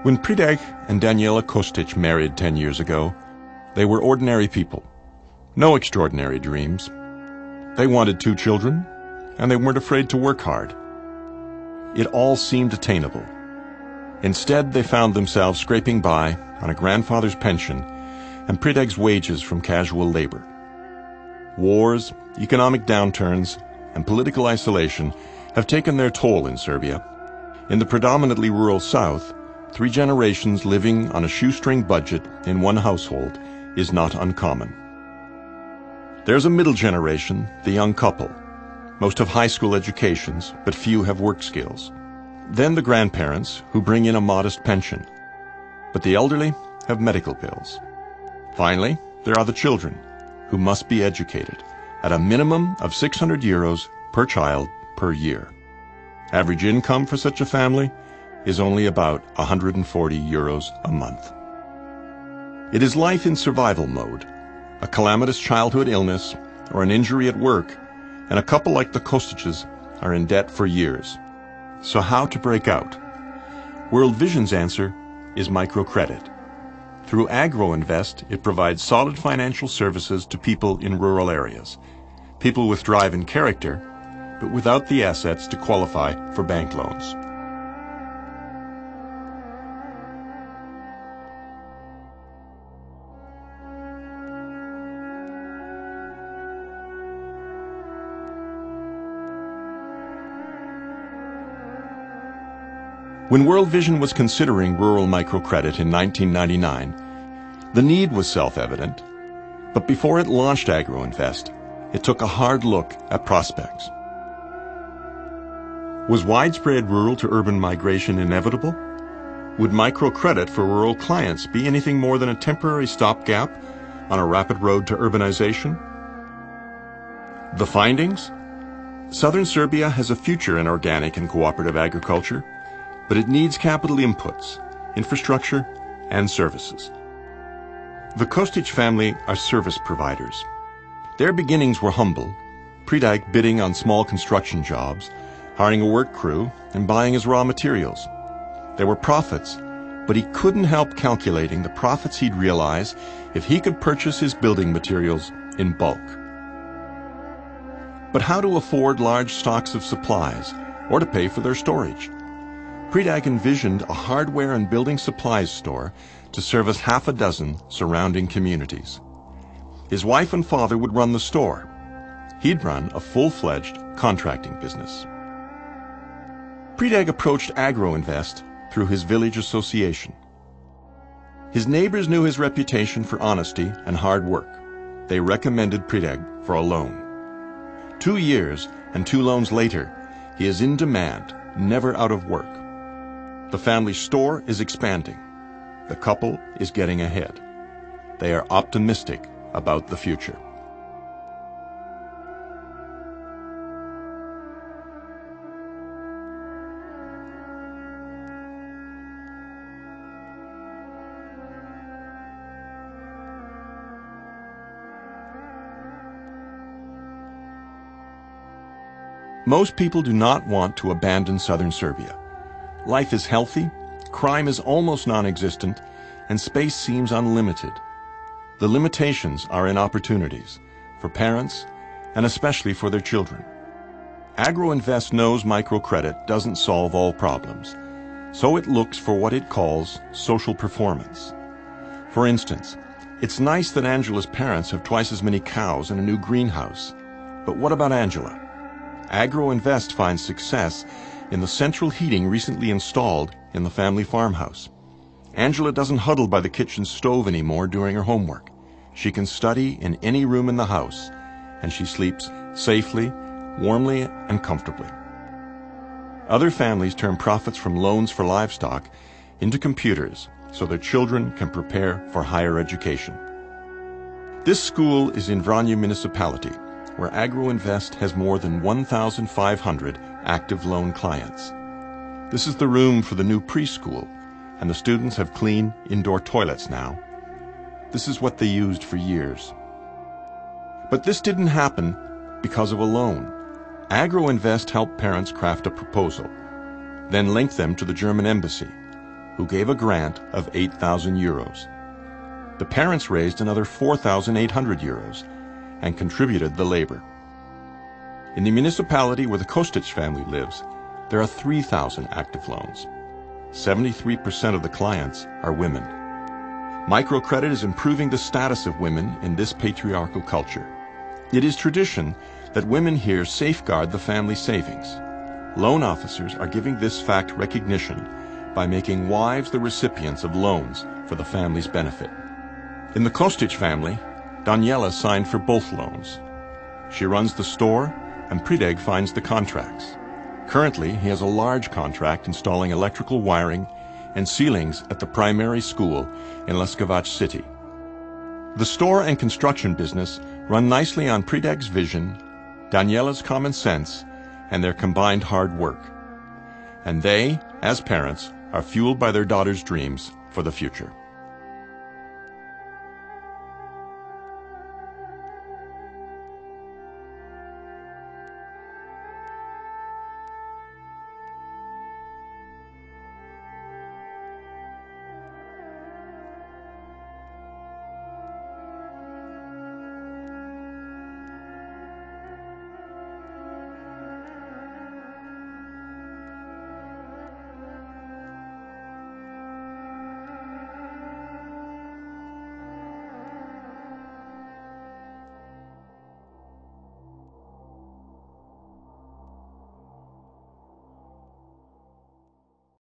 When Predrag and Daniela Kostic married 10 years ago, they were ordinary people. No extraordinary dreams. They wanted 2 children, and they weren't afraid to work hard. It all seemed attainable. Instead, they found themselves scraping by on a grandfather's pension and Predrag's wages from casual labor. Wars, economic downturns, and political isolation have taken their toll in Serbia. In the predominantly rural south, 3 generations living on a shoestring budget in one household is not uncommon. There's a middle generation, the young couple. Most have high school educations, but few have work skills. Then the grandparents, who bring in a modest pension. But the elderly have medical bills. Finally, there are the children, who must be educated, at a minimum of 600 euros per child per year. Average income for such a family is only about 140 euros a month. It is life in survival mode. A calamitous childhood illness or an injury at work, and a couple like the Kostiches are in debt for years. So how to break out? World Vision's answer is microcredit. Through AgroInvest, it provides solid financial services to people in rural areas, people with drive and character, but without the assets to qualify for bank loans. When World Vision was considering rural microcredit in 1999, the need was self-evident, but before it launched AgroInvest, it took a hard look at prospects. Was widespread rural to urban migration inevitable? Would microcredit for rural clients be anything more than a temporary stopgap on a rapid road to urbanization? The findings? Southern Serbia has a future in organic and cooperative agriculture, but it needs capital inputs, infrastructure, and services. The Kostic family are service providers. Their beginnings were humble, Predrag bidding on small construction jobs, hiring a work crew, and buying his raw materials. There were profits, but he couldn't help calculating the profits he'd realize if he could purchase his building materials in bulk. But how to afford large stocks of supplies, or to pay for their storage? Predrag envisioned a hardware and building supplies store to service half a dozen surrounding communities. His wife and father would run the store. He'd run a full-fledged contracting business. Predrag approached AgroInvest through his village association. His neighbors knew his reputation for honesty and hard work. They recommended Predrag for a loan. 2 years and 2 loans later, he is in demand, never out of work. The family store is expanding. The couple is getting ahead. They are optimistic about the future. Most people do not want to abandon southern Serbia. Life is healthy, crime is almost non-existent, and space seems unlimited. The limitations are in opportunities for parents and especially for their children. AgroInvest knows microcredit doesn't solve all problems, so it looks for what it calls social performance. For instance, it's nice that Angela's parents have twice as many cows and a new greenhouse. But what about Angela? AgroInvest finds success in the central heating recently installed in the family farmhouse. Angela doesn't huddle by the kitchen stove anymore during her homework. She can study in any room in the house, and she sleeps safely, warmly, and comfortably. Other families turn profits from loans for livestock into computers so their children can prepare for higher education. This school is in Vranje municipality, where AgroInvest has more than 1,500 active loan clients. This is the room for the new preschool, and the students have clean indoor toilets now. This is what they used for years. But this didn't happen because of a loan. AgroInvest helped parents craft a proposal, then link them to the German embassy. who gave a grant of 8,000 euros. The parents raised another 4,800 euros and contributed the labor. In the municipality where the Kostic family lives, there are 3,000 active loans. 73% of the clients are women. Microcredit is improving the status of women in this patriarchal culture. It is tradition that women here safeguard the family savings. Loan officers are giving this fact recognition by making wives the recipients of loans for the family's benefit. In the Kostic family, Daniela signed for both loans. She runs the store and Prideg finds the contracts. Currently, he has a large contract installing electrical wiring and ceilings at the primary school in Leskovac City. The store and construction business run nicely on Prideg's vision, Daniela's common sense, and their combined hard work. And they, as parents, are fueled by their daughter's dreams for the future.